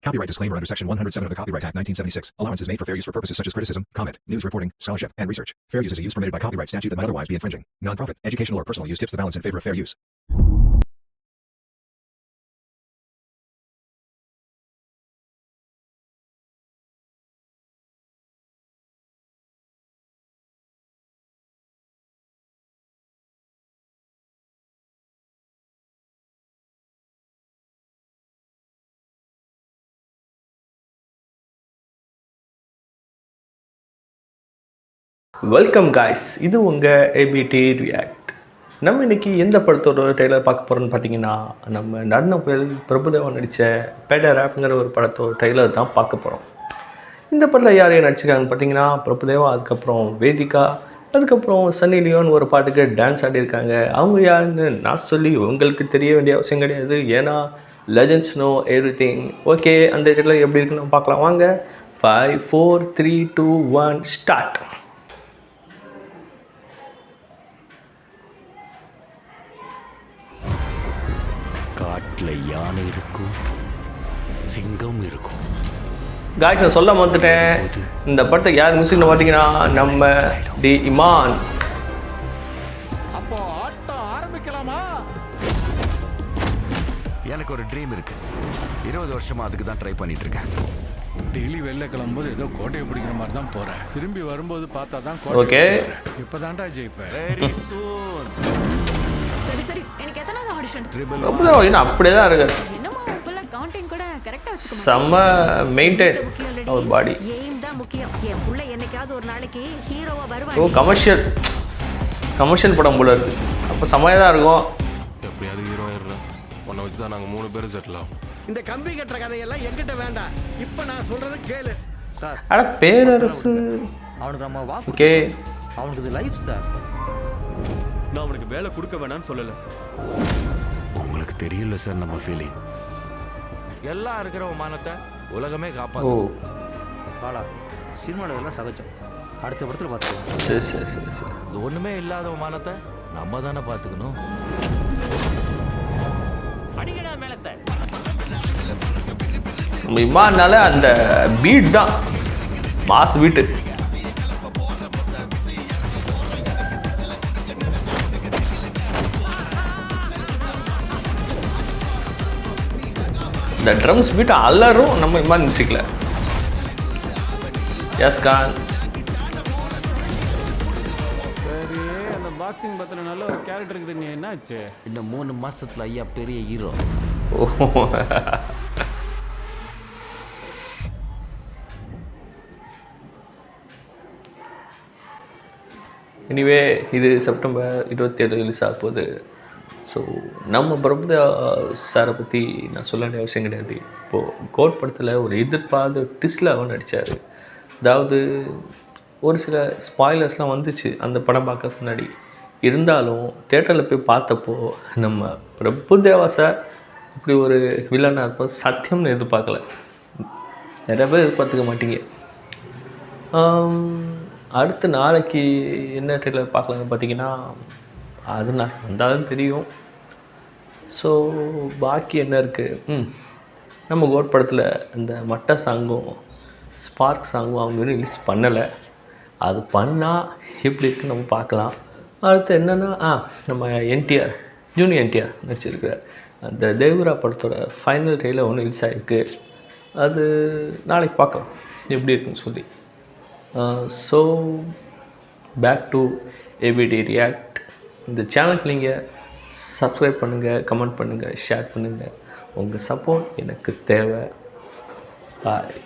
Copyright disclaimer under Section 107 of the Copyright Act 1976. Allowance is made for fair use for purposes such as criticism, comment, news reporting, scholarship, and research. Fair use is a use permitted by copyright statute that might otherwise be infringing. Non-profit, educational, or personal use tips the balance in favor of fair use. Welcome guys, இது உங்கள் APD react. நம்ம இன்றைக்கி எந்த படத்தோட trailer பார்க்க போகிறோன்னு பார்த்தீங்கன்னா, நம்ம நடன புயல் பிரபுதேவா நடித்த பேடர் ஆப்ங்கிற ஒரு படத்தோட ட்ரெய்லர் தான் பார்க்க போகிறோம். இந்த படத்தில் யார் யார் நடிச்சிருக்காங்கன்னு பார்த்தீங்கன்னா, பிரபுதேவா, அதுக்கப்புறம் வேதிகா, அதுக்கப்புறம் சன்னி லியோன் ஒரு பாட்டுக்கு டான்ஸ் ஆடியிருக்காங்க. அவங்க யாருன்னு நான் சொல்லி உங்களுக்கு தெரிய வேண்டிய அவசியம் கிடையாது, ஏன்னா லெஜண்ட்ஸ் நோ எவ்ரிதிங். ஓகே, அந்த ட்ரெய்லர் எப்படி இருக்குன்னு நம்ம பார்க்கலாம். வாங்க. 5 4 3 2 1 ஸ்டார்ட். காட்டில் யானை இருக்கும், சிங்கம் இருக்கும். காய்ஸ், நான் சொல்ல வந்துட்டேன், இந்த படத்தை யார் மியூசிக்னு பார்த்தீங்கன்னா நம்ம டி இமான். அப்போ ஆட்டம் ஆரம்பிக்கலாமா? எனக்கு ஒரு ட்ரீம் இருக்கு. 20 வருஷமா அதுக்கு தான் ட்ரை பண்ணிட்டு இருக்கேன். டெய்லி வெளில கிளம்பும்போது ஏதோ கோட்டையை பிடிக்கிற மாதிரி தான் போறேன். திரும்பி வரும்போது பார்த்தா தான் ஓகே, இப்பதான்டா ஜெயிப்பேன். Very soon. சரி சரி, எனக்கு எத்தனாவது ஆடிஷன்? பிரபுதேவா இன்னும் அப்படியே தான் இருக்காரு. என்னமா இப்பெல்லாம் கவுண்டிங் கூட கரெக்டா வச்சுக்க செம்ம மெயின்டைன் அவர் பாடி. ஏம் தான் முக்கியம். என் புள்ள என்னைக்காவது ஒரு நாளைக்கு ஹீரோவா ஓ, வருவான். கமர்ஷியல் படம் போல இருக்கு. அப்போ செம்மையாக தான் இருக்கும். எப்படியாவது ஹீரோ ஆயிடுறேன். உன்னை வச்சு தான் நாங்கள் 3 பேரும் செட்டில் ஆகும். இந்த கம்பி கட்டுற கதையெல்லாம் என்கிட்ட வேண்டாம். இப்போ நான் சொல்றது கேளு சார். அட பேரரசு, அவனுக்கு நம்ம வாக்கு, ஓகே, அவனுக்கு இது லைஃப் சார். நான் அவனுக்கு வேலை கொடுக்க வேணாம்னு சொல்லலை. உங்களுக்கு தெரியல சார் நம்ம ஃபீலிங். எல்லாம் இருக்கிற மானத்தை உலகமே ஓ காப்பாற்றும். பாலா, சினிமாவில் இதெல்லாம் சகஜம். அடுத்த படத்தில் பார்த்துக்கலாம். சரி சரி சரி சரி. இது ஒண்ணுமே இல்லாத மானத்தை நம்ம தானே பார்த்துக்கணும். நம்ம இமானால அந்த பீட் தான் மாஸ் பீட்டு. இந்த ட்ரம்ஸ் பீட் அலரும் நம்ம இமான் மியூசிக்ல. எஸ் கான். சரி, அந்த பாக்ஸிங் பத்தின நல்ல ஒரு கேரக்டர் இருக்குது. நீ என்னாச்சு? இன்னும் 3 மாசத்துல ஐயா பெரிய ஹீரோ. எனிவே, இது செப்டம்பர் 27 ரிலீஸ் ஆக போகுது. ஸோ நம்ம பிரபுதேவா சாரை பற்றி நான் சொல்ல வேண்டிய அவசியம் கிடையாது. இப்போது கோட் படத்தில் ஒரு எதிர்பார்த்த ட்விஸ்டில் அவர் நடித்தார். அதாவது ஒரு சில ஸ்பாய்லர்ஸ்லாம் வந்துச்சு அந்த படம் பார்க்கறதுக்கு முன்னாடி. இருந்தாலும் தேட்டரில் போய் பார்த்தப்போ நம்ம பிரபுதேவா சார் இப்படி ஒரு வில்லனாக இருப்போம் சத்தியம்னு எதிர்பார்க்கல. நிறைய பேர் எதிர்பார்த்துக்க மாட்டீங்க. அடுத்து நாளைக்கு என்ன ட்ரெய்லர் பார்க்கலான்னு பார்த்தீங்கன்னா, அது நான் வந்தாலும் தெரியும். ஸோ பாக்கி என்ன இருக்குது, நம்ம கோட் படத்தில் இந்த மட்ட சாங்கும் ஸ்பார்க் சாங்கும் அவங்க இன்னும் ரிலீஸ் பண்ணலை. அது பண்ணால் எப்படி இருக்குன்னு நம்ம பார்க்கலாம். அடுத்து என்னென்னா, நம்ம என்டிஆர், ஜூனியர் என்டிஆர் நடிச்சிருக்கிற அந்த தேவரா படத்தோட ஃபைனல் ட்ரெய்லர் ஒன்று ரிலீஸ் ஆகிருக்கு. அது நாளைக்கு பார்க்கலாம் எப்படி இருக்குன்னு சொல்லி. So back to APT react. இந்த சேனலுக்கு நீங்கள் சப்ஸ்கிரைப் பண்ணுங்கள், கமெண்ட் பண்ணுங்கள், ஷேர் பண்ணுங்கள். உங்கள் சப்போர்ட் எனக்கு தேவை. பாய்.